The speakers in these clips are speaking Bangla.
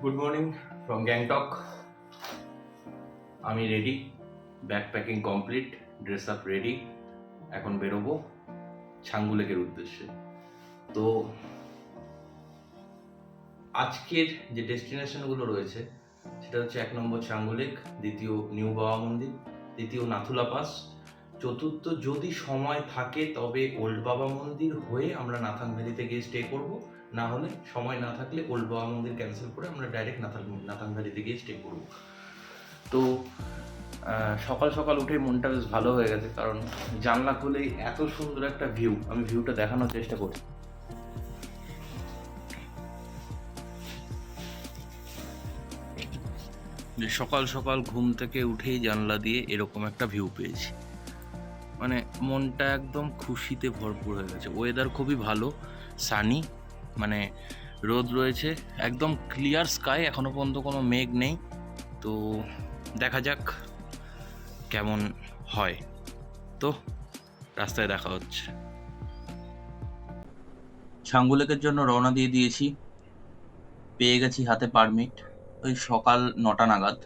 Good morning from Gangtok. আমি ready, backpacking complete, dress up ready. এখন বেরোবো ছাঙ্গু লেকের উদ্দেশ্যে। তো আজকের যে ডেস্টিনেশনগুলো রয়েছে সেটা হচ্ছে 1 নম্বর ছাঙ্গু লেক, দ্বিতীয় নিউ বাবা মন্দির, তৃতীয় নাথুলা পাস, চতুর্থ যদি সময় থাকে তবে ওল্ড বাবা মন্দির হয়ে আমরা নাথাং ভ্যালিতে গিয়ে স্টে করব, না হলে সময় না থাকলে ওল্ড বাবা মন্দির ক্যান্সেল করে আমরা ডাইরেক্ট নাথাং ভ্যালিতে গিয়ে স্টে করব। তো সকাল সকাল উঠে মনটা বেশ ভালো হয়ে গেছে, কারণ জানলা খুলেই এত সুন্দর একটা ভিউ। আমি ভিউটা দেখানোর চেষ্টা করি। যে সকাল সকাল ঘুম থেকে উঠেই জানলা দিয়ে এরকম একটা ভিউ পেয়েছি, মানে মনটা একদম খুশিতে ভরপুর হয়ে গেছে। ওয়েদার খুবই ভালো, সানি, মানে রোদ রয়েছে, একদম ক্লিয়ার স্কাই, এখনো পর্যন্ত কোনো মেঘ নেই। তো দেখা যাক কেমন হয়। তো রাস্তায় দেখা হচ্ছে। ছাঙ্গু লেকের জন্য রওনা দিয়ে দিয়েছি, পেয়ে গেছি হাতে পারমিট ওই সকাল 9টা নাগাদ।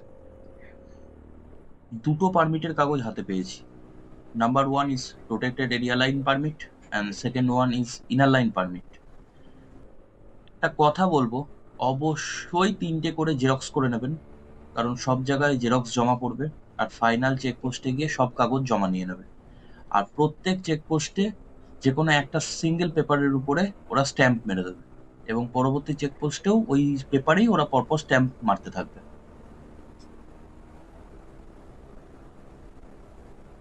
দুটো পারমিটের কাগজ হাতে পেয়েছি। Number 1 is protected area line permit and second one is inner line permit. একটা কথা বলবো, অবশ্যই 3টে করে জেরক্স করে নেবেন, কারণ সব জায়গায় জেরক্স জমা পড়বে, আর ফাইনাল চেকপোস্টে গিয়ে সব কাগজ জমা নিয়ে নেবে। আর প্রত্যেক চেকপোস্টে যে কোনো একটা সিঙ্গেল পেপারের উপরে ওরা স্ট্যাম্প মেরে দেবে, এবং পরবর্তী চেকপোস্টেও ওই পেপারেই ওরা পরপর স্ট্যাম্প মারতে থাকবে।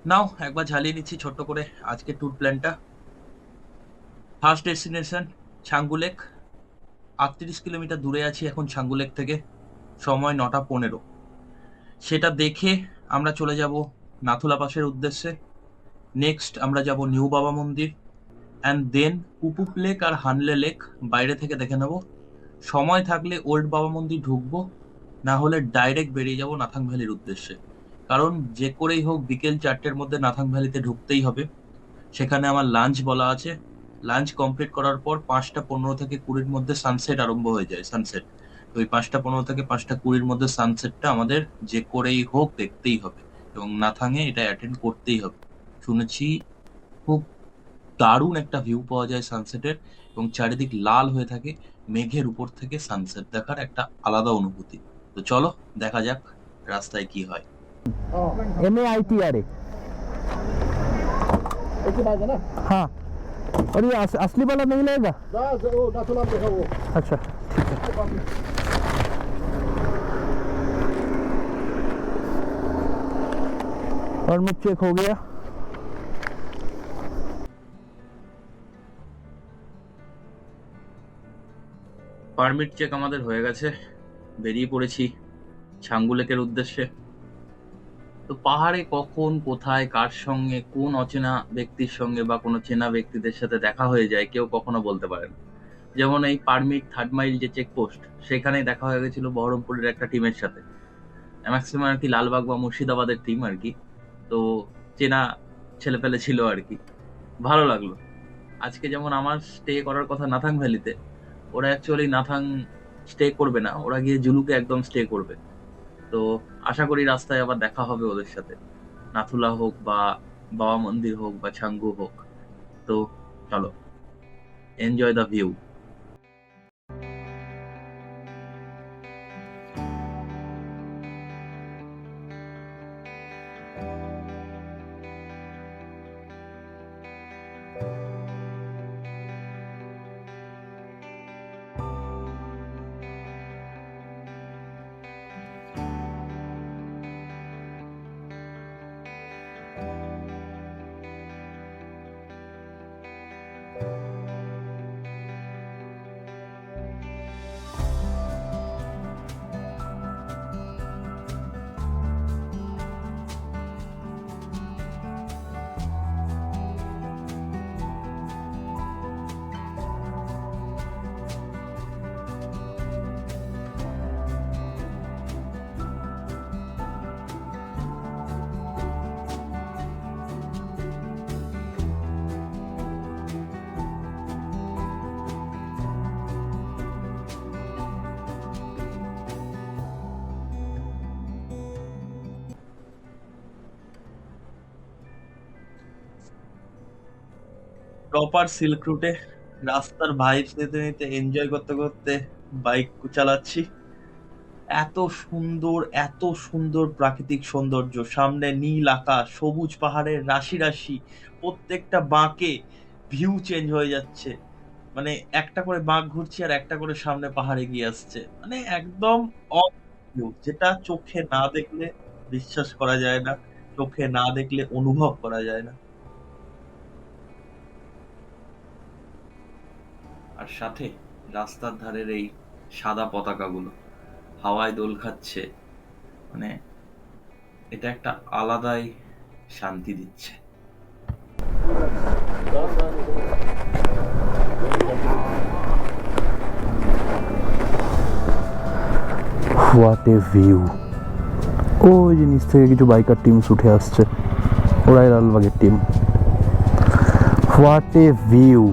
নাও একবার ঝালিয়ে নিচ্ছি ছোট্ট করে আজকে ট্যুর প্ল্যানটা। First destination Changu lake. 38 kilometre দূরে আছি এখন ছাঙ্গু লেক থেকে, সময় 9টা 15। সেটা দেখে আমরা চলে যাব নাথুলা পাসের উদ্দেশ্যে। নেক্সট আমরা যাব new Baba Mandir, and then Kupup lake আর হানলে লেক বাইরে থেকে দেখে নেব। সময় থাকলে ওল্ড বাবা মন্দির ঢুকবো, না হলে ডাইরেক্ট বেরিয়ে যাব নাথাং ভ্যালির উদ্দেশ্যে। কারণ যে করেই হোক বিকেল 4টের মধ্যে নাথাং ভ্যালিতে ঢুকতেই হবে। সেখানে আমার লাঞ্চ বলা আছে। লাঞ্চ কমপ্লিট করার পর 5টা 15 থেকে 20-র মধ্যে সানসেট আরম্ভ হয়ে যায়, সানসেট। তো ওই 5টা 15 থেকে 5টা 20-র মধ্যে সানসেটটা আমাদের যে করেই হোক দেখতেই হবে, এবং নাথাংয়ে এটা অ্যাটেন্ড করতেই হবে। শুনেছি খুব দারুণ একটা ভিউ পাওয়া যায় সানসেটের, এবং চারিদিক লাল হয়ে থাকে। মেঘের উপর থেকে সানসেট দেখার একটা আলাদা অনুভূতি। তো চলো দেখা যাক রাস্তায় কি হয়। MAITRA। हाँ, और ये असली वाला नहीं लगेगा? अच्छा ठीक है। और मुझ चेक हो गया। পারমিট চেক আমাদের হয়ে গেছে, বেরিয়ে পড়েছি ছাঙ্গু লেকের উদ্দেশ্যে। তো পাহাড়ে কখন কোথায় কার সঙ্গে কোন অচেনা ব্যক্তির সঙ্গে বা কোনো চেনা ব্যক্তিদের সাথে দেখা হয়ে যায় কেউ কখনো বলতে পারে না। যেমন এই পারমিট 3rd মাইল যে চেকপোস্ট, সেখানেই দেখা হয়ে গেছিল বহরমপুরের একটা টিমের সাথে। ম্যাক্সিমাম আর কি লালবাগ বা মুর্শিদাবাদের টিম আর কি। তো চেনা ছেলেপেলে ছিল আর কি, ভালো লাগলো। আজকে যেমন আমার স্টে করার কথা নাথাং ভ্যালিতে, ওরা অ্যাকচুয়ালি নাথাং স্টে করবে না, ওরা গিয়ে জুলুকে একদম স্টে করবে। তো আশা করি রাস্তায় আবার দেখা হবে ওদের সাথে, নাথুলা হোক বা বাবা মন্দির হোক বা ছাঙ্গু হোক। তো চলো, enjoy the view. Proper silk রুটে রাস্তার ভাইবস নিতে নিতে এনজয় করতে করতে বাইক চালাচ্ছি। এত সুন্দর প্রাকৃতিক সৌন্দর্য, সামনে নীল আকাশ, সবুজ পাহাড়ের রাশি রাশি, প্রত্যেকটা বাঁকে ভিউ চেঞ্জ হয়ে যাচ্ছে। মানে একটা করে বাঁক ঘুরছি আর একটা করে সামনে পাহাড় এগিয়ে আসছে, মানে একদম ভিউ, যেটা চোখে না দেখলে বিশ্বাস করা যায় না, চোখে না দেখলে অনুভব করা যায় না। আর সাথে রাস্তার ধারের এই সাদা পতাকাগুলো হাওয়ায় দোল খাচ্ছে, মানে এটা একটা আলাদাই শান্তি দিচ্ছে। What a view! ওই যে নিচ থেকে কিছু বাইকার টিম উঠে আসছে, ওরাই লালবাগের টিম। What a view!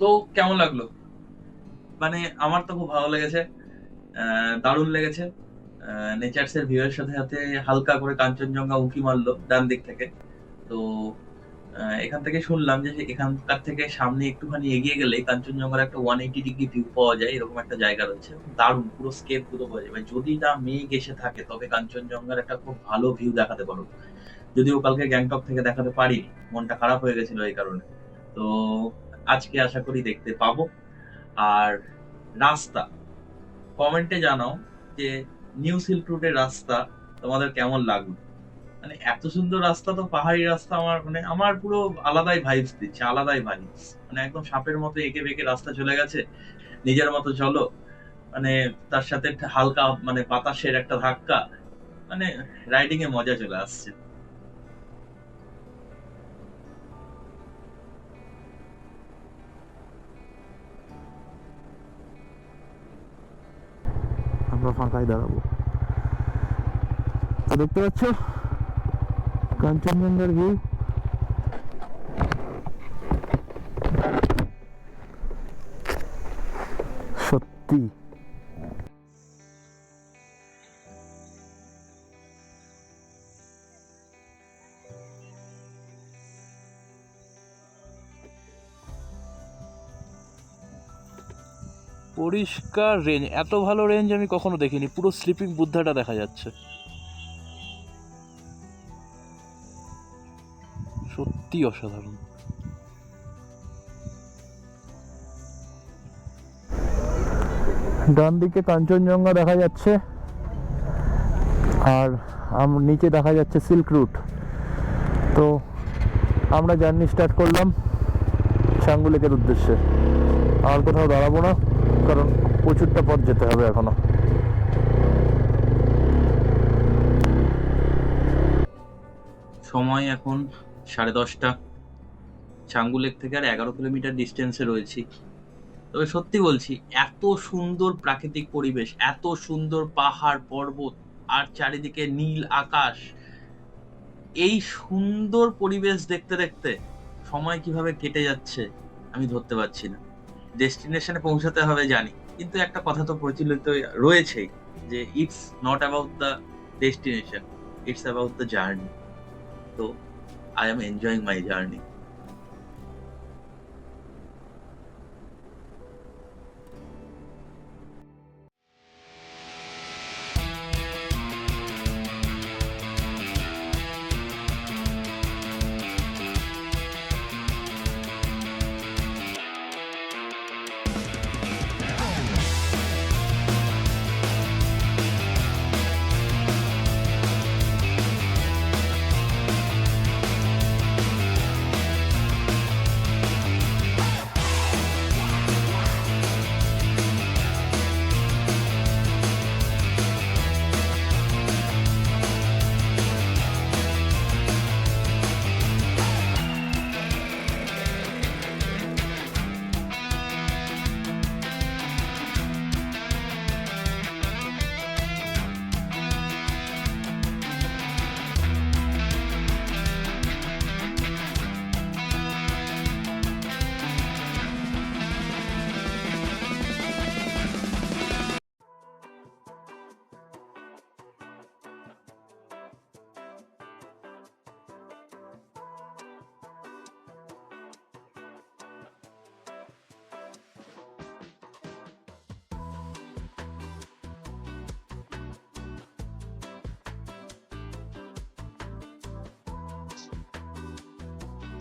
তো কেমন লাগলো? মানে আমার তো খুব ভালো লেগেছে, দারুণ লেগেছে। নেচার্স এর ভিউ এর সাথে সাথে হালকা করে কাঞ্চনজঙ্ঘা উঁকি মারলো ডান দিক থেকে। তো এখান থেকে শুনলাম যে এখানকার থেকে সামনে একটুখানি এগিয়ে গেলে কাঞ্চনজঙ্ঘার একটা 180 ডিগ্রি ভিউ পাওয়া যায়, এরকম একটা জায়গা রয়েছে। দারুণ, পুরো স্কেপ পুরো হয়ে যাবে যদি না মেঘ এসে থাকে, তবে কাঞ্চনজঙ্ঘার একটা খুব ভালো ভিউ দেখাতে পারবো। যদিও কালকে গ্যাংটক থেকে দেখাতে পারিনি, মনটা খারাপ হয়ে গেছিল এই কারণে। তো আজকে আশা করি দেখতে পাবো। আর রাস্তা, কমেন্টে জানাও যে নিউ সিল্ক রুটের রাস্তা তোমাদের কেমন লাগলো। মানে এত সুন্দর রাস্তা, তো পাহাড়ি রাস্তা আমার পুরো আলাদাই ভাইবস দিচ্ছে, আলাদাই ভাইবস। মানে একদম সাপের মতো এঁকে বেঁকে রাস্তা চলে গেছে, নিজের মতো চলো। মানে তার সাথে একটা হালকা মানে বাতাসের একটা ধাক্কা, মানে রাইডিং এ মজা চলে আসছে। আমরা ফাঁকায় দাঁড়াবো। তো দেখতে পাচ্ছ কাঞ্চনজঙ্ঘার ভিউ। সত্যি পরিষ্কার রেঞ্জ, এত ভালো রেঞ্জ আমি কখনো দেখিনি। পুরো স্লিপিং বুদ্ধাটা দেখা যাচ্ছে, সত্যি অসাধারণ। ডান দিকে কাঞ্চনজঙ্ঘা দেখা যাচ্ছে, আর নিচে দেখা যাচ্ছে সিল্ক রুট। তো আমরা জার্নি স্টার্ট করলাম ছাঙ্গু লেকের উদ্দেশ্যে। আর কোথাও দাঁড়াবো না, কারণ প্রচুরটা পথ যেতে হবে এখনো। সময় এখন 10:30। ছাঙ্গু লেক থেকে আর 11 কিলোমিটার ডিস্টেন্সে রয়েছি। তবে সত্যি বলছি, এত সুন্দর প্রাকৃতিক পরিবেশ, এত সুন্দর পাহাড় পর্বত, আর চারিদিকে নীল আকাশ, এই সুন্দর পরিবেশ দেখতে দেখতে সময় কিভাবে কেটে যাচ্ছে আমি ধরতে পারছি না। ডেস্টিনেশনে পৌঁছাতে হবে জানি, কিন্তু একটা কথা তো প্রচলিত রয়েছেই যে it's not about the destination, it's about the journey. তো I am enjoying my journey.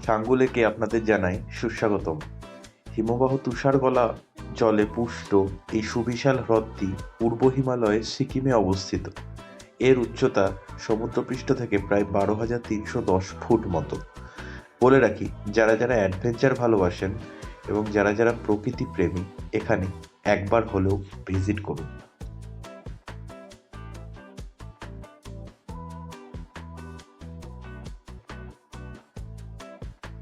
Changu লেকে আপনাদের জানাই সুস্বাগতম। হিমবাহ তুষারগলা জলে পুষ্ট এই সুবিশাল হ্রদটি পূর্ব হিমালয়ের সিকিমে অবস্থিত। এর উচ্চতা সমুদ্রপৃষ্ঠ থেকে প্রায় 12,310 ফুট মতো। বলে রাখি, যারা যারা অ্যাডভেঞ্চার ভালোবাসেন এবং যারা যারা প্রকৃতি প্রেমী, এখানে একবার হলেও ভিজিট করুন।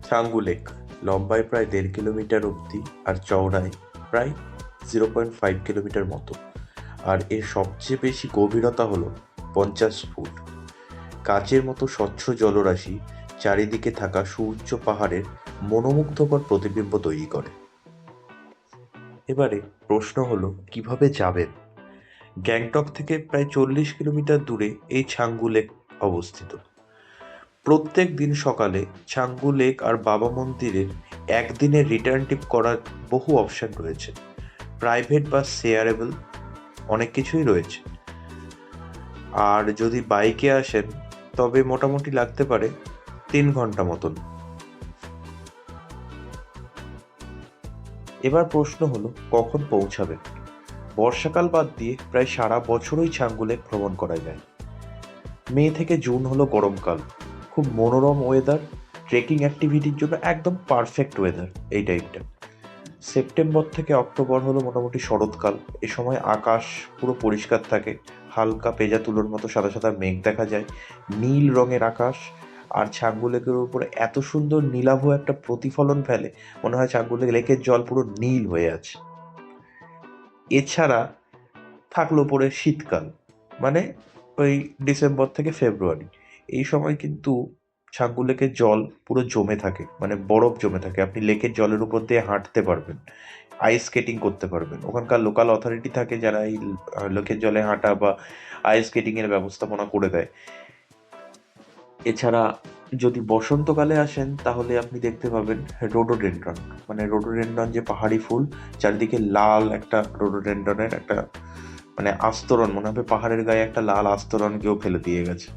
ছাঙ্গু লেক লম্বায় প্রায় 1.5 কিলোমিটার অবধি আর চওড়ায় প্রায় 0.5 কিলোমিটার মতো, আর এর সবচেয়ে বেশি গভীরতা হলো 50 ফুট। কাচের মতো স্বচ্ছ জলরাশি চারিদিকে থাকা সুউচ্চ পাহাড়ের মনোমুগ্ধকর প্রতিবিম্ব তৈরি করে। এবারে প্রশ্ন হলো, কিভাবে যাবেন? গ্যাংটক থেকে প্রায় 40 কিলোমিটার দূরে এই ছাঙ্গু লেক অবস্থিত। প্রত্যেক দিন সকালে ছাঙ্গু লেক আর বাবা মন্দিরের একদিনের রিটার্ন ট্রিপ করার বহু অপশন রয়েছে। প্রাইভেট বা শেয়ারেবল অনেক কিছুই রয়েছে। আর যদি বাইকে আসেন তবে মোটামুটি লাগতে পারে 3 ঘন্টা মতন। এবার প্রশ্ন হলো, কখন পৌঁছাবেন? বর্ষাকাল বাদ দিয়ে প্রায় সারা বছরই ছাঙ্গু লেক ভ্রমণ করা যায়। মে থেকে জুন হলো গরমকাল, খুব মনোরম ওয়েদার, ট্রেকিং অ্যাক্টিভিটির জন্য একদম পারফেক্ট ওয়েদার এই টাইপটা। সেপ্টেম্বর থেকে অক্টোবর হলো মোটামুটি শরৎকাল। এ সময় আকাশ পুরো পরিষ্কার থাকে, হালকা পেঁজা তুলোর মতো সাদা সাদা মেঘ দেখা যায়, নীল রঙের আকাশ, আর ছাঙ্গু লেকের উপরে এত সুন্দর নীলাভ একটা প্রতিফলন ফেলে, মনে হয় ছাঙ্গু লেকের জল পুরো নীল হয়ে আছে। এছাড়া থাকলো পরে শীতকাল, মানে ওই ডিসেম্বর থেকে ফেব্রুয়ারি। এই সময় কিন্তু ছাঙ্গু লেকের জল পুরো জমে থাকে, মানে বরফ জমে থাকে। আপনি লেকের জলের উপর দিয়ে হাঁটতে পারবেন, আইস স্কেটিং করতে পারবেন। ওখানকার লোকাল অথরিটি থাকে যারা এই লেকের জলে হাঁটা বা আইস স্কেটিং এর ব্যবস্থাপনা করে দেয়। এছাড়া যদি বসন্তকালে আসেন তাহলে আপনি দেখতে পাবেন রোডোডেনড্রন, মানে রোডোডেনড্রন যে পাহাড়ি ফুল, চারিদিকে লাল একটা রোডোডেনড্রনের একটা মানে আস্তরণ, মনে হবে পাহাড়ের গায়ে একটা লাল আস্তরণ কেউ ফেলে দিয়ে গেছে।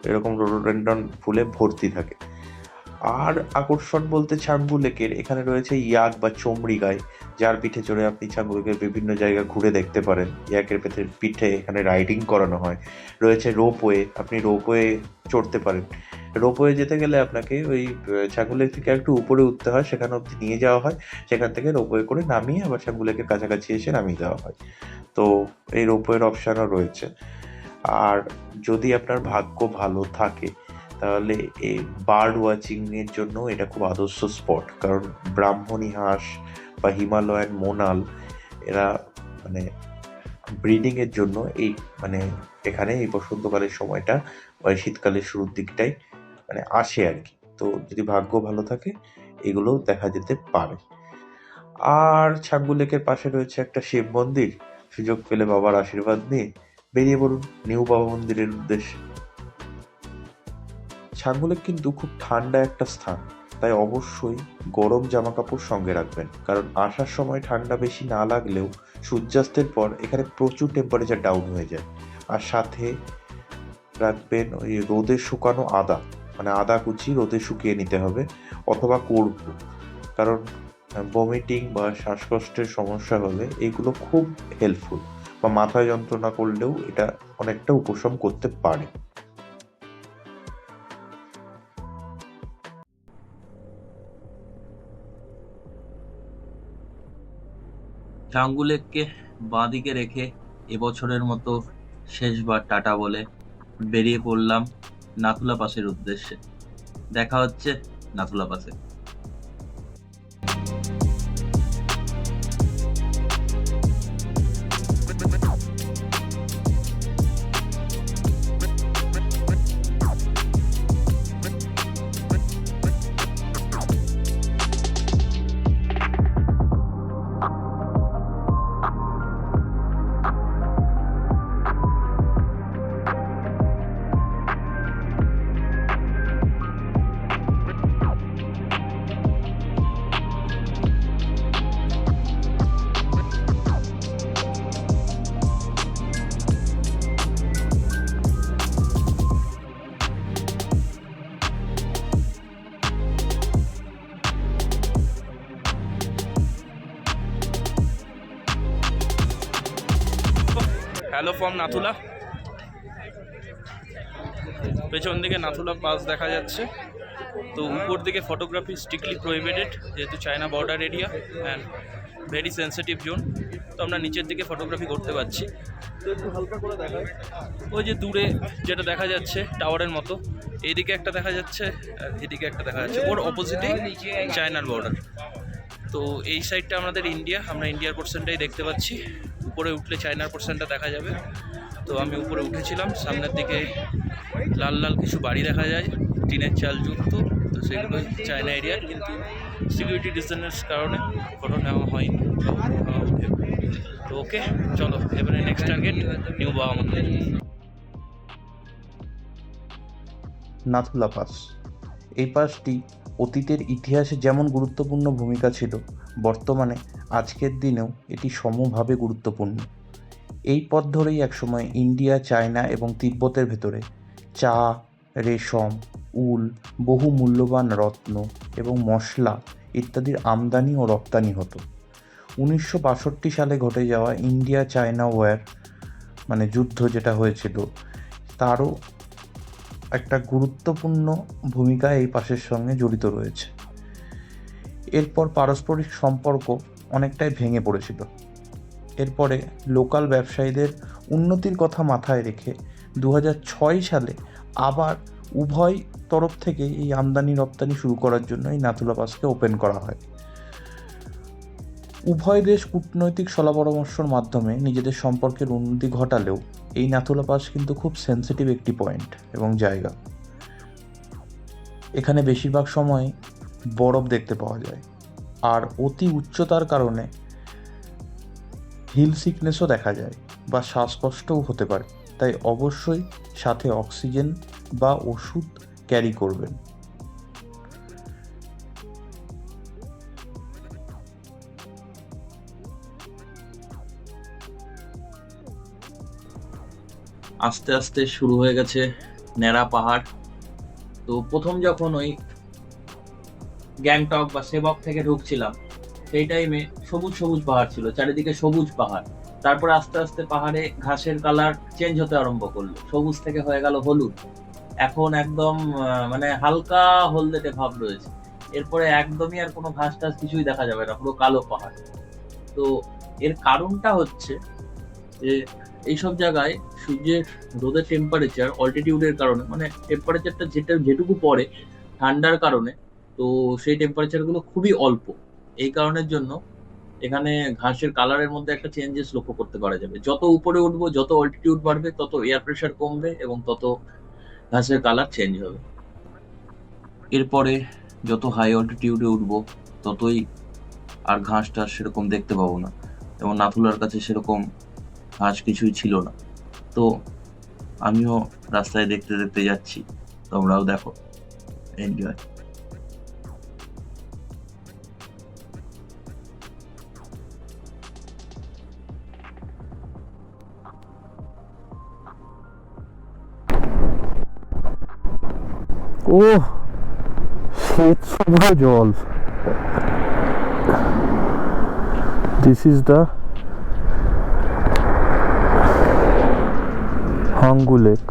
এরকম রোডোডেনড্রন ফুলে ভর্তি থাকে। আর আকর্ষণ বলতে ছাঙ্গু লেকের এখানে রয়েছে ইয়াক বা চমড়ি গাই, যার পিঠে চড়ে আপনি ছাঙ্গু লেকের বিভিন্ন জায়গা ঘুরে দেখতে পারেন। ইয়াকের পিঠে এখানে রাইডিং করানো হয়। রয়েছে রোপওয়ে, আপনি রোপওয়ে চড়তে পারেন। রোপওয়ে যেতে গেলে আপনাকে ওই ছাঙ্গু লেক থেকে একটু উপরে উঠতে হয়, সেখানে অবধি নিয়ে যাওয়া হয়, সেখান থেকে রোপওয়ে করে নামিয়ে আবার ছাঙ্গু লেকের কাছাকাছি এসে নামিয়ে দেওয়া হয়। তো এই রোপওয়ের অপশানও রয়েছে। আর যদি আপনার ভাগ্য ভালো থাকে তাহলে এই বার্ড ওয়াচিং এর জন্য এটা খুব আদর্শ স্পট, কারণ ব্রাহ্মণী হাঁস বা হিমালয়ান মোনাল এরা মানে ব্রিডিং এর জন্য এই মানে এখানে এই বসন্তকালের সময়টা বা শীতকালের শুরুর দিকটাই মানে আসে আর কি। তো যদি ভাগ্য ভালো থাকে এগুলো দেখা যেতে পারে। আর ছাঙ্গু লেকের পাশে রয়েছে একটা শিব মন্দির। সুযোগ পেলে বাবার আশীর্বাদ নিয়ে বেরিয়ে পড়ুন নিউ বাবা মন্দিরের উদ্দেশ্যে। ছাঙ্গু লেক কিন্তু খুব ঠান্ডা একটা স্থান, তাই অবশ্যই গরম জামা কাপড় সঙ্গে রাখবেন, কারণ আসার সময় ঠান্ডা বেশি না লাগলেও সূর্যাস্তের পর এখানে প্রচুর টেম্পারেচার ডাউন হয়ে যায়। আর সাথে রাখবেন ওই রোদে শুকানো আদা, মানে আদা কুচি রোদে শুকিয়ে নিতে হবে, অথবা কর্পূর, কারণ ভমিটিং বা শ্বাসকষ্টের সমস্যা হলে এগুলো খুব হেল্পফুল, বা মাথায় যন্ত্রণা করলেও এটা অনেকটা উপশম করতে পারে। ছাঙ্গু লেককে বাঁদিকে রেখে এবছরের মতো শেষবার টাটা বলে বেরিয়ে পড়লাম নাথুলা পাসের উদ্দেশ্যে। দেখা হচ্ছে নাথুলা পাসে। Hello from Nathula. পেছন দিকে নাথুলা পাস দেখা যাচ্ছে। তো উপর দিকে ফটোগ্রাফি স্ট্রিক্টলি প্রহিবিটেড, যেহেতু China border area and very sensitive zone. তো আমরা নিচের দিকে ফটোগ্রাফি করতে পারছি। তো একটু হালকা করে দেখাই, ওই যে দূরে যেটা দেখা যাচ্ছে টাওয়ারের মতো, এইদিকে একটা দেখা যাচ্ছে আর এদিকে একটা দেখা যাচ্ছে, ওর অপোজিটেই চায়নার বর্ডার। তো এই সাইডটা আমাদের ইন্ডিয়া, আমরা ইন্ডিয়ার পোর্শনটাই দেখতে পাচ্ছি। উপরে উঠলে চায়নার পোর্শনটা দেখা যাবে। তো আমি উপরে উঠেছিলাম, সামনের দিকে লাল লাল কিছু বাড়ি দেখা যায়, টিনের চালযুক্ত। তো সেগুলো চায়না এরিয়ার, কিন্তু সিকিউরিটি রিজনের কারণে ফটো নেওয়া হয়নি। তো ওকে, চলো এবারে নেক্সট টার্গেট নিউ বাবা মন্দির। নাথুলা পাস। এই পাসটি অতীতের ইতিহাসে যেমন গুরুত্বপূর্ণ ভূমিকা ছিল, বর্তমানে আজকের দিনেও এটি সমভাবে গুরুত্বপূর্ণ। এই পথ ধরেই একসময় ইন্ডিয়া, চায়না এবং তিব্বতের ভেতরে চা, রেশম, উল, বহু মূল্যবান রত্ন এবং মশলা ইত্যাদির আমদানি ও রপ্তানি হতো। 1962 সালে ঘটে যাওয়া ইন্ডিয়া চায়না ওয়ার, মানে যুদ্ধ যেটা হয়েছিল, তারও একটা গুরুত্বপূর্ণ ভূমিকা এই পাসের সঙ্গে জড়িত রয়েছে। এরপর পারস্পরিক সম্পর্ক অনেকটাই ভেঙে পড়েছিল। এরপরে লোকাল ব্যবসায়ীদের উন্নতির কথা মাথায় রেখে 2006 সালে আবার উভয় তরফ থেকে এই আমদানি রপ্তানি শুরু করার জন্য এই নাথুলা পাসকে ওপেন করা হয়। উভয় দেশ কূটনৈতিক শলা-পরামর্শের মাধ্যমে নিজেদের সম্পর্কের উন্নতি ঘটালেও এই নাথুলা পাস কিন্তু খুব সেন্সিটিভ একটি পয়েন্ট এবং জায়গা। এখানে বেশিরভাগ সময় বরফ দেখতে পাওয়া যায়, আর অতি উচ্চতার কারণে হিল সিকনেসও দেখা যায় বা শ্বাসকষ্টও হতে পারে। তাই অবশ্যই সাথে অক্সিজেন বা ওষুধ ক্যারি করবেন। আস্তে আস্তে শুরু হয়ে গেছে ন্যাড়া পাহাড়। তো প্রথম যখন ওই গ্যাংটক বা সেবক থেকে ঢুকছিলাম, সেই টাইমে সবুজ সবুজ পাহাড় ছিল, চারিদিকে সবুজ পাহাড়। তারপরে আস্তে আস্তে পাহাড়ে ঘাসের কালার চেঞ্জ হতে আরম্ভ করলো, সবুজ থেকে হয়ে গেল হলুদ, এখন একদম মানে হালকা হলদেটে ভাব রয়েছে। এরপরে একদমই আর কোনো ঘাস টাস কিছুই দেখা যাবে না, পুরো কালো পাহাড়। তো এর কারণটা হচ্ছে যে এইসব জায়গায় সূর্যের রোদের টেম্পারেচার অল্টিটিউডের কারণে, মানে টেম্পারেচারটা যেটুকু পড়ে ঠান্ডার কারণে, তো সেই টেম্পারেচার গুলো খুবই অল্প। এই কারণের জন্য এখানে ঘাসের কালারের মধ্যে একটা চেঞ্জেস লক্ষ্য করতে পারা যাবে। যত উপরে উঠবো, যত অল্টিটিউড বাড়বে, তত এয়ার প্রেশার কমবে এবং তত ঘাসের কালার চেঞ্জ হবে। এরপরে যত হাই অল্টিটিউডে উঠবো, ততই আর ঘাস টাস সেরকম দেখতে পাবো না, এবং নাথুলার কাছে সেরকম ঘাস কিছুই ছিল না। তো আমিও রাস্তায় দেখতে দেখতে যাচ্ছি, তোমরাও দেখো, এনজয়। ও শ্বেত শুভ্র জল। This is the Changu lake.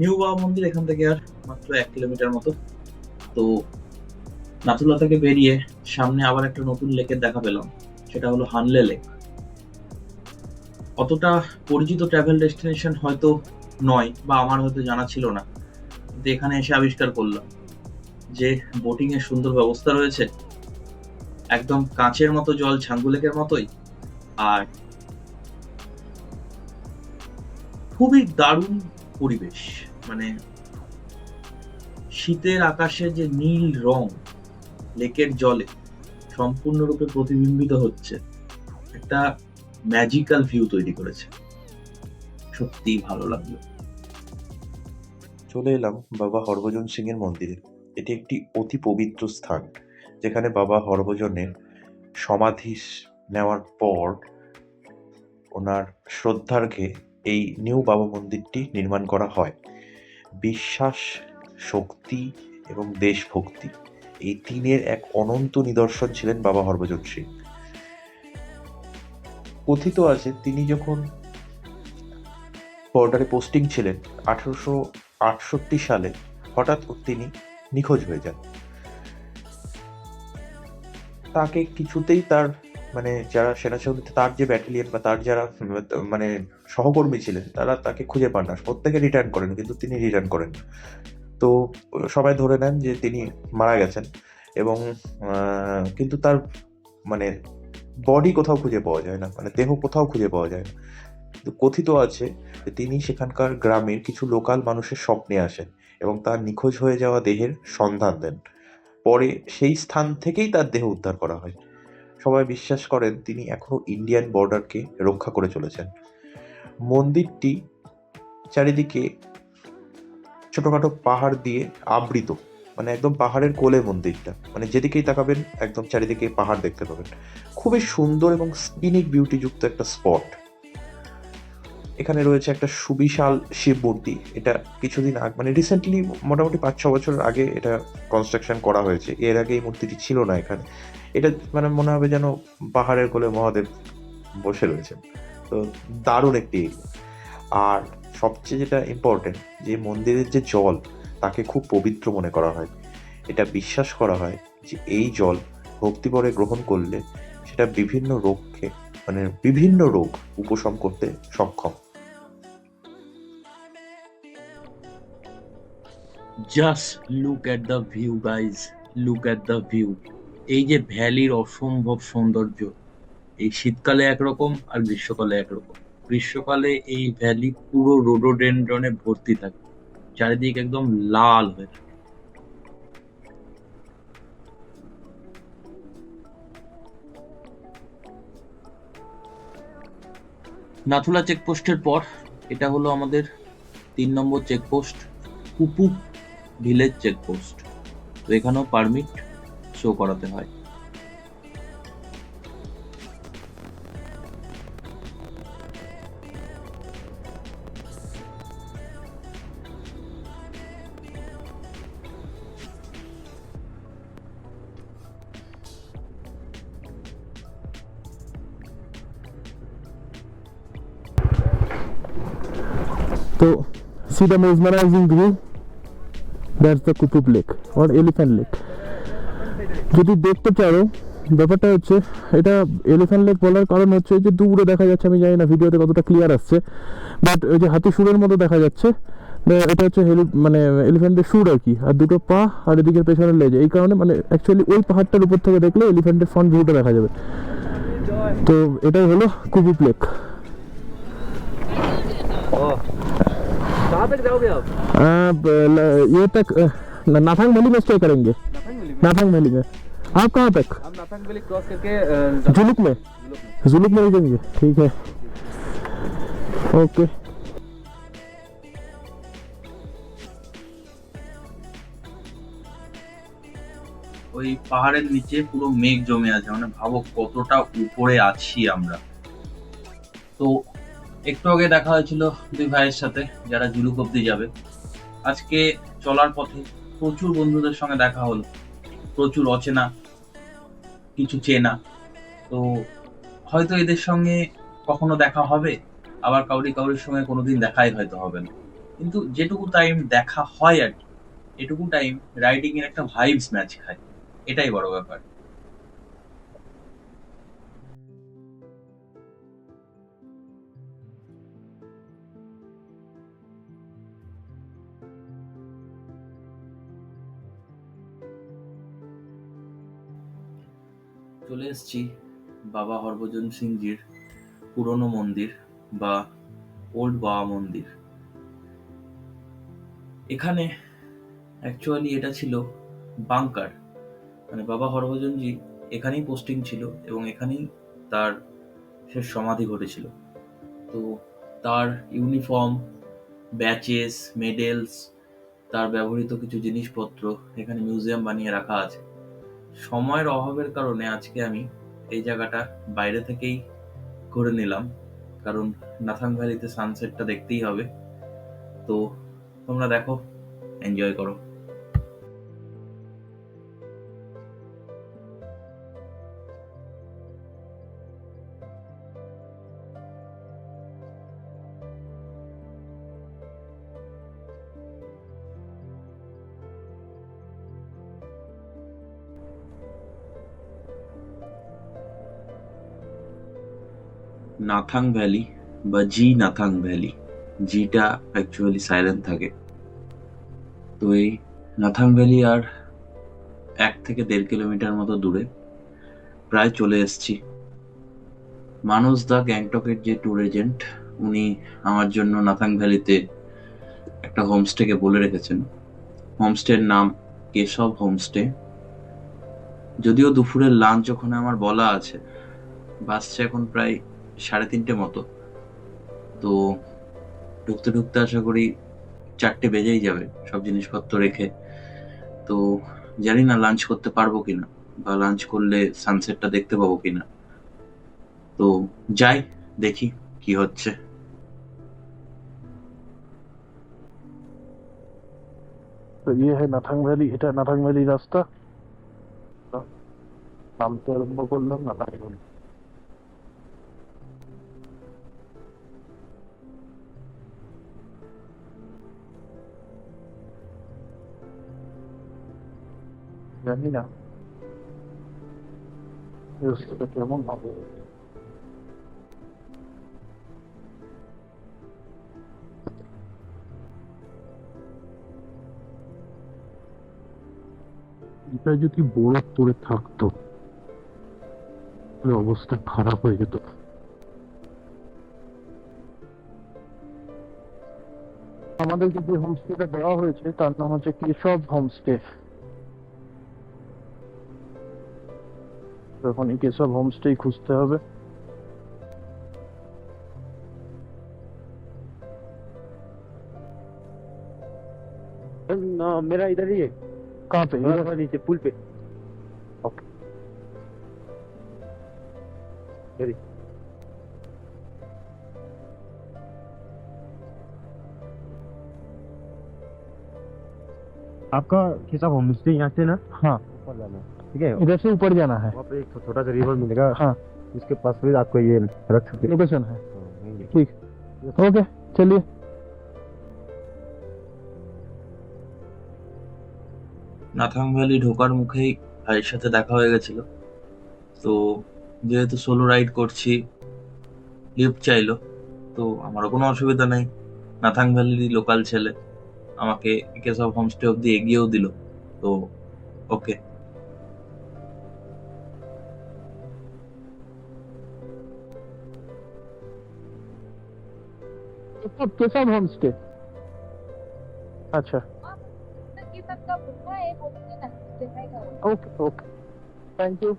New Baba Mandir এখান থেকে আর মাত্র 1 কিলোমিটার মতো। তো নাথুলা থেকে বেরিয়ে সামনে আবার একটা নতুন লেকের দেখা পেলাম, সেটা হলো হানলে লেক। অতটা পরিচিত ট্রাভেল ডেস্টিনেশন হয়তো নয়, বা আমার হয়তো জানা ছিল না, কিন্তু এখানে এসে আবিষ্কার করলাম যে বোটিং এর সুন্দর ব্যবস্থা রয়েছে, একদম কাঁচের মতো জল, ছাঙ্গু লেকের মতোই, আর খুবই দারুণ পরিবেশ। মানে শীতের আকাশে যে নীল রং লেকের জলে সম্পূর্ণরূপে প্রতিবিম্বিত হচ্ছে, একটা ম্যাজিক্যাল ভিউ তৈরি করেছে। সত্যিই ভালো লাগলো। চলে এলাম বাবা হরভজন সিং এর মন্দিরে। এটি একটি অতি পবিত্র স্থান, যেখানে বাবা হরভজনের সমাধি নেওয়ার পর ওনার শ্রদ্ধার্ঘ্যে এই নিউ বাবা মন্দিরটি নির্মাণ করা হয়। বিশ্বাস, শক্তি এবং দেশভক্তি, এই তিনের এক অনন্ত নিদর্শন ছিলেন বাবা হরভজন সিং। কথিত আছে তিনি যখন বর্ডারে পোস্টিং ছিলেন 1868 সালে, হঠাৎ তিনি নিখোঁজ হয়ে যান। তাকে কিছুতেই তার যারা সেনা সঙ্গীতে তার যে ব্যাটালিয়ন বা তার যারা মানে সহকর্মী ছিলেন তারা তাকে খুঁজে পান না। প্রত্যেকে রিটার্ন করেন, কিন্তু তিনি রিটার্ন করেন না। তো সবাই ধরে নেন যে তিনি মারা গেছেন, এবং কিন্তু তার বডি কোথাও খুঁজে পাওয়া যায় না, দেহ কোথাও খুঁজে পাওয়া যায় না। কিন্তু কথিত আছে যে তিনি সেখানকার গ্রামের কিছু লোকাল মানুষের স্বপ্নে আসেন এবং তার নিখোঁজ হয়ে যাওয়া দেহের সন্ধান দেন। পরে সেই স্থান থেকেই তার দেহ উদ্ধার করা হয়। সবাই বিশ্বাস করেন তিনি এখনো ইন্ডিয়ান বর্ডারকে রক্ষা করে চলেছেন। মন্দিরটি চারিদিকে ছোটখাটো পাহাড় দিয়ে আবৃত, একদম পাহাড়ের কোলে মন্দিরটা, যেদিকেই তাকাবেন একদম চারিদিকে পাহাড় দেখতে পাবেন। খুবই সুন্দর এবং স্কিনিক বিউটিযুক্ত একটা স্পট। এখানে রয়েছে একটা সুবিশাল শিব মূর্তি। এটা কিছুদিন আগে রিসেন্টলি, মোটামুটি 5-6 বছর আগে এটা কনস্ট্রাকশন করা হয়েছে। এর আগে এই মূর্তিটি ছিল না এখানে। এটা মনে হবে যেন পাহাড়ের কোলে মহাদেব বসে রয়েছেন। তো দারুণ একটি। আর সবচেয়ে যেটা ইম্পর্টেন্ট, যে মন্দিরের যে জল, তাকে খুব পবিত্র মনে করা হয়। এটা বিশ্বাস করা হয় যে এই জল ভক্তিভরে গ্রহণ করলে সেটা বিভিন্ন রোগ উপশম করতে সক্ষম। Just look at the view guys, look at the view. এই যে ভ্যালির অসম্ভব সৌন্দর্য, এই শীতকালে একরকম আর গ্রীষ্মকালে একরকম। গ্রীষ্মকালে এই ভ্যালি পুরো রোডোডেনড্রনে ভর্তি থাকে, চারিদিক একদম লাল হয়ে থাকে। নাথুলা চেকপোস্টের পর এটা হলো আমাদের 3 নম্বর চেকপোস্ট, কুপু ভিলেজ চেকপোস্ট। তো এখানেও পারমিট শো করাতে হয়। তো see the mesmerizing view, that's the Kutub lake or elephant lake. যদি দেখতে চাও, ব্যাপারটা হচ্ছে এটা এলিফ্যান্ট লেক বলার কারণ হচ্ছে যে দূরে দেখা যাচ্ছে, আমি জানি না ভিডিওতে কতটা ক্লিয়ার আসছে, বাট ওই যে হাতি সুরের মতো দেখা যাচ্ছে। এটা হচ্ছে এলিফ্যান্টের সুর আর কি, আর দুটো পা আর এদিকে পেছনের লেজ। এই কারণে অ্যাকচুয়ালি ওই পাহাড়টার উপর থেকে দেখলে এলিফ্যান্টের ফ্রন্ট ভিউটা দেখা যাবে। তো এটাই হলো কুতুব লেক। कहाँ तक जाओगे आप? ये तक नाथांग वैली में स्टे करेंगे। नाथांग वैली में। आप कहाँ तक? हम नाथांग वैली क्रॉस करके जुलुक में। जुलुक में रुकेंगे, ठीक है, ओके। ওই পাহাড়ের নিচে পুরো মেঘ জমে আছে, ভাবো কতটা উপরে আছি আমরা। তো একটু আগে দেখা হয়েছিল দুই ভাইয়ের সাথে যারা জুলুক অব্দি যাবে। আজকে চলার পথে প্রচুর বন্ধুদের সঙ্গে দেখা হলো, প্রচুর অচেনা, কিছু চেনা। তো হয়তো এদের সঙ্গে কখনো দেখা হবে, আবার কাউরির সঙ্গে কোনোদিন দেখাই হয়তো হবে না। কিন্তু যেটুকু টাইম দেখা হয় আর কি, এটুকু টাইম রাইডিং এর একটা ভাইবস ম্যাচ খায়, এটাই বড় ব্যাপার। চলে এসেছি বাবা হরভজন সিংজির পুরনো মন্দির বা ওল্ড বাবা মন্দির। এখানে অ্যাকচুয়ালি এটা ছিল বাংকার, বাবা হরভজনজি এখানেই পোস্টিং ছিল এবং এখানেই তার শেষ সমাধি ঘটেছিল। তো তার ইউনিফর্ম, ব্যাচেস, মেডেলস তার ব্যবহৃত কিছু জিনিসপত্র এখানে মিউজিয়াম বানিয়ে রাখা আছে। সময়ের অভাবের কারণে আজকে আমি এই জায়গাটা বাইরে থেকেই করে নিলাম, কারণ নাথাং ভ্যালিতে সানসেটটা দেখতেই হবে। তো তোমরা দেখো, এনজয় করো। নাথাং ভ্যালি বা জি নাথাং ভ্যালি, জিটা অ্যাকচুয়ালি সাইলেন্ট থাকে। তো এই নাথাং ভ্যালি আর 1 থেকে 1.5 কিলোমিটার মতো দূরে, প্রায় চলে এসেছি। মানুষ দা, গ্যাংটকের যে ট্যুর এজেন্ট, উনি আমার জন্য নাথাং ভ্যালিতে একটা হোমস্টেকে বলে রেখেছেন। হোমস্টের নাম কেশব হোমস্টে। যদিও দুপুরের লাঞ্চ ওখানে আমার বলা আছে, বাসছে এখন প্রায় 3:30 মতো। তো ঢুকতে ঢুকতে আশা করি 4টে বেজেই যাবে সব জিনিসপত্র রেখে। তো জানি না লাঞ্চ করতে পারবো কিনা, বা লাঞ্চ করলে সানসেটটা দেখতে পাবো কিনা। তো যাই, দেখি কি হচ্ছে। তো ইয়ে হ্যাঁ নাথাং ভ্যালি, এটা নাথাং ভ্যালি রাস্তা। নামতে আরম্ভ করলাম নাথাং ভ্যালি। জানি না এই রাস্তাটা কেমন হবে। এটা যদি বরফ পড়ে থাকতো তাহলে অবস্থা খারাপ হয়ে যেত। আমাদেরকে যে হোমস্টেটা দেওয়া হয়েছে তার নাম হচ্ছে কেশব হোমস্টে। এখন এই কেশব হোমস্টে খুঁজতে হবে। मेरा इधर ही है, कहाँ पे? थोड़ा नीचे पुल पे। ओके। इधर ही। आपका केशव होमस्टे यहाँ से ना हाँ, ऊपर जाना है, ठीक है? इधर से ऊपर जाना है। वहाँ पे एक छोटा सा रिवर मिलेगा, हाँ, उसके पास भी आपको ये रख सकते हैं। लोकेशन है। हाँ, ठीक, ओके चलिए। নাথাং ভ্যালি ঢোকার মুখেই ভাইয়ের সাথে দেখা হয়ে গেছিল। তো যেহেতু সোলো রাইড করছি, লিফট চাইলো। তো আমারও কোনো অসুবিধা নেই, নাথাং ভ্যালিরই লোকাল ছেলে, আমাকে কেশব হোমস্টে অব্দি এগিয়েও দিল। তো ওকে। केशव होमस्टे, अच्छा ओके ओके, थैंक यू।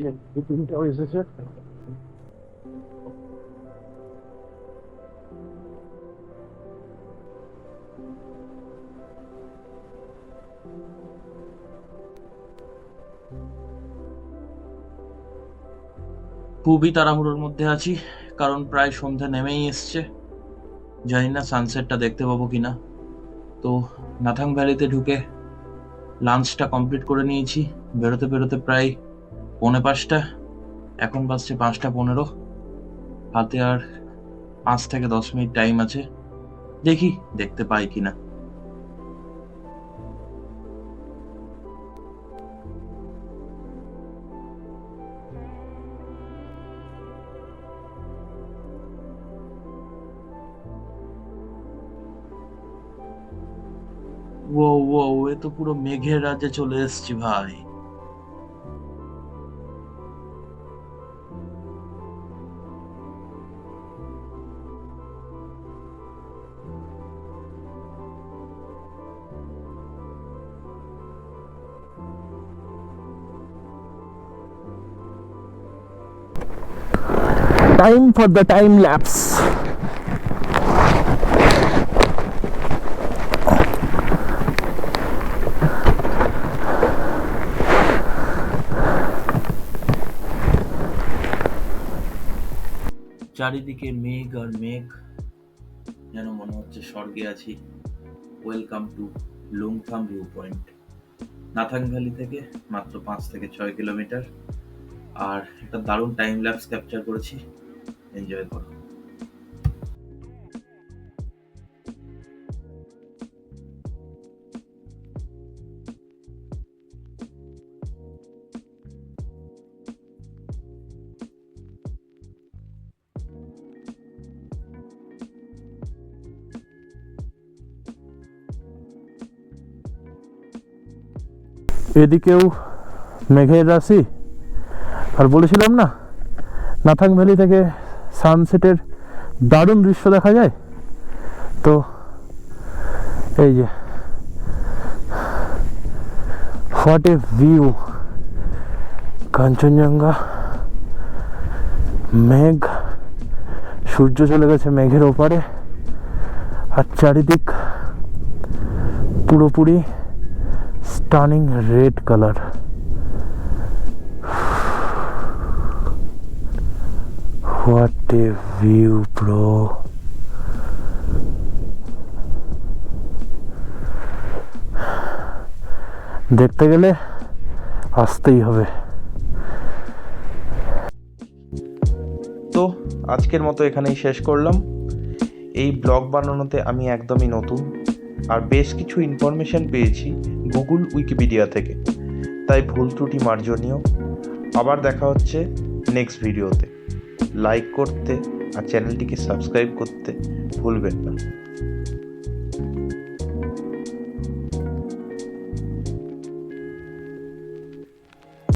ये তিনটাও এসেছে। খুবই তাড়াহুড়োর মধ্যে আছি, কারণ প্রায় সন্ধ্যা নেমেই এসছে। জানি না সানসেটটা দেখতে পাবো কিনা। তো নাথাং ভ্যালিতে ঢুকে লাঞ্চটা কমপ্লিট করে নিয়েছি। বেরোতে বেরোতে প্রায় 4:45। এখন বাজছে 5:15। হাতে আর 5 থেকে 10 মিনিট টাইম আছে, দেখি দেখতে পাই কিনা। ও ও এ তো পুরো মেঘের রাজ্যে চলে এসেছি ভাই। Time for the time lapse. চারিদিকে মেঘ আর মেঘ, যেন মনে হচ্ছে স্বর্গে আছি। Welcome to Lungthang view point. Nathang valley থেকে মাত্র 5 থেকে 6 কিলোমিটার, আর একটা দারুণ টাইম ল্যাপস ক্যাপচার করেছি, এনজয় করো। এদিকেও মেঘের রাশি, আর বলেছিলাম না নাথাং ভ্যালি থেকে সানসেটের দারুণ দৃশ্য দেখা যায়। তো এই যে হোয়াট এ ভিউ, কাঞ্চনজঙ্ঘা, মেঘ, সূর্য চলে গেছে মেঘের ওপারে, আর চারিদিক পুরোপুরি stunning red colour. What a view bro. দেখতে গেলে আসতেই হবে। তো আজকের মতো এখানেই শেষ করলাম। এই ব্লগ বানানোতে আমি একদমই নতুন, আর বেশ কিছু ইনফরমেশন পেয়েছি গুগল উইকিপিডিয়া থেকে, তাই ভুল ত্রুটি মার্জনীয়। আবার দেখা হচ্ছে নেক্সট ভিডিওতে। লাইক করতে আর চ্যানেলটিকে সাবস্ক্রাইব করতে ভুলবেন না।